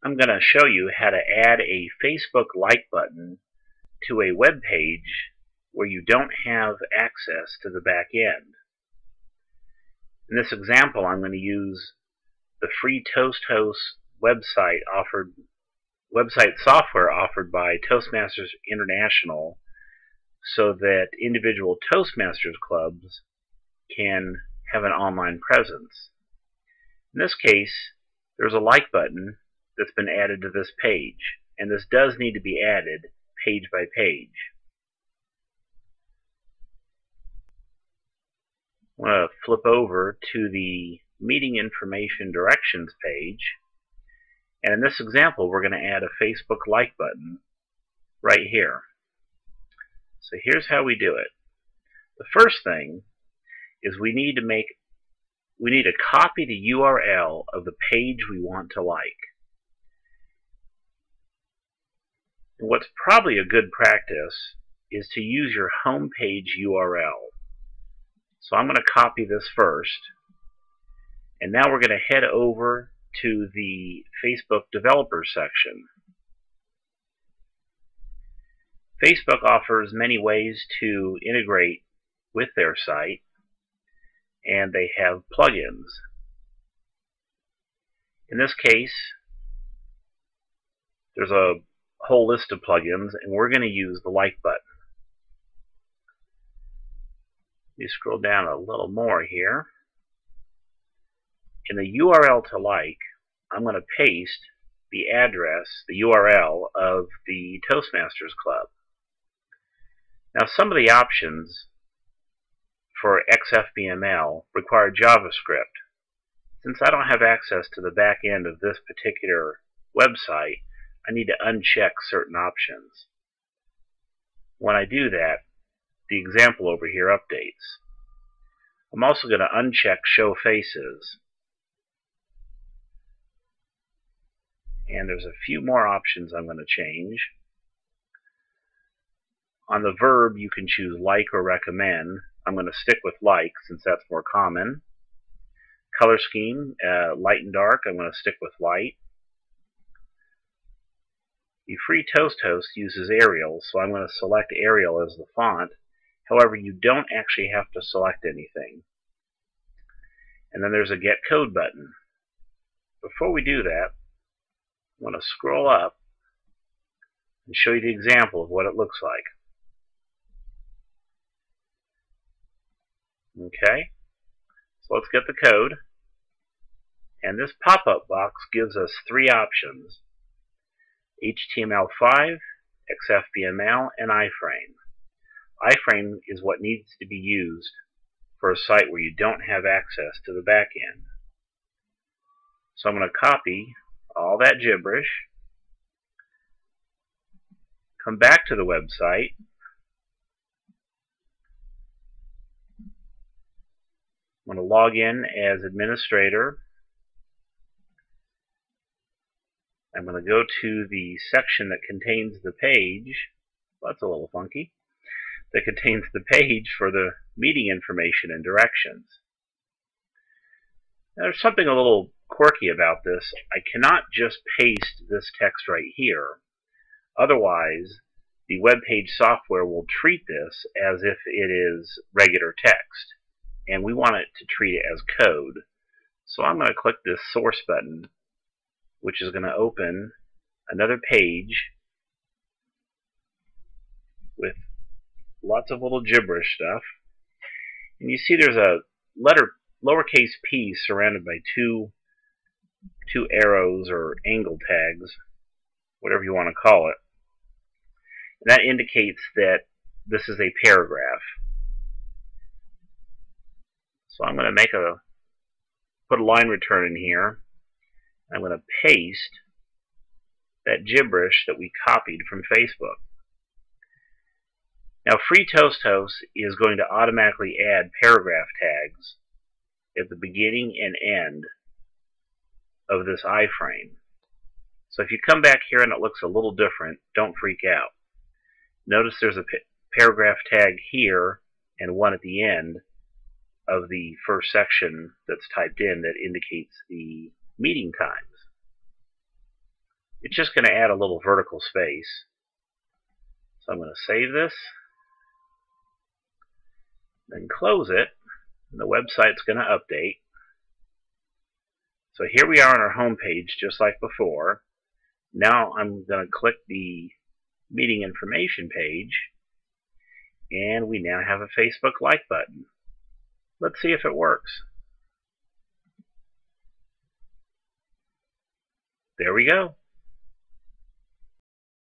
I'm going to show you how to add a Facebook like button to a web page where you don't have access to the back end. In this example, I'm going to use the free ToastHost website software offered by Toastmasters International so that individual Toastmasters clubs can have an online presence. In this case, there's a like button that's been added to this page, and this does need to be added page by page. I'm going to flip over to the meeting information directions page, and in this example we're going to add a Facebook like button right here. So here's how we do it. The first thing is we need to copy the URL of the page we want to like. And what's probably a good practice is to use your home page URL. So I'm going to copy this first, and now we're going to head over to the Facebook developers section. Facebook offers many ways to integrate with their site, and they have plugins. In this case, there's a whole list of plugins, and we're going to use the like button. Let me scroll down a little more here. In the URL to like, I'm going to paste the address, the URL of the Toastmasters Club. Now, some of the options for XFBML require JavaScript. Since I don't have access to the back end of this particular website, I need to uncheck certain options. When I do that, the example over here updates. I'm also going to uncheck Show Faces. And there's a few more options I'm going to change. On the verb, you can choose like or recommend. I'm going to stick with like since that's more common. Color scheme, light and dark, I'm going to stick with light. The free ToastHost uses Arial, so I'm going to select Arial as the font. However, you don't actually have to select anything. And then there's a Get Code button. Before we do that, I'm going to scroll up and show you the example of what it looks like. Okay, so let's get the code. And this pop-up box gives us three options: HTML5, XFBML, and iframe. Iframe is what needs to be used for a site where you don't have access to the back end. So I'm going to copy all that gibberish, come back to the website, I'm going to log in as administrator. I'm going to go to the section that contains the page. Well, that's a little funky. That contains the page for the meeting information and directions. Now, there's something a little quirky about this. I cannot just paste this text right here. Otherwise, the web page software will treat this as if it is regular text, and we want it to treat it as code. So I'm going to click this source button, which is going to open another page with lots of little gibberish stuff. And you see there's a lowercase p surrounded by two arrows or angle tags, whatever you want to call it. And that indicates that this is a paragraph. So I'm going to put a line return in here. I'm going to paste that gibberish that we copied from Facebook. Now, free ToastHost is going to automatically add paragraph tags at the beginning and end of this iframe. So if you come back here and it looks a little different, don't freak out. Notice there's a paragraph tag here and one at the end of the first section that's typed in that indicates the meeting times. It's just going to add a little vertical space. So I'm going to save this, then close it, and the website's going to update. So here we are on our home page, just like before. Now I'm going to click the meeting information page, and we now have a Facebook like button. Let's see if it works. There we go.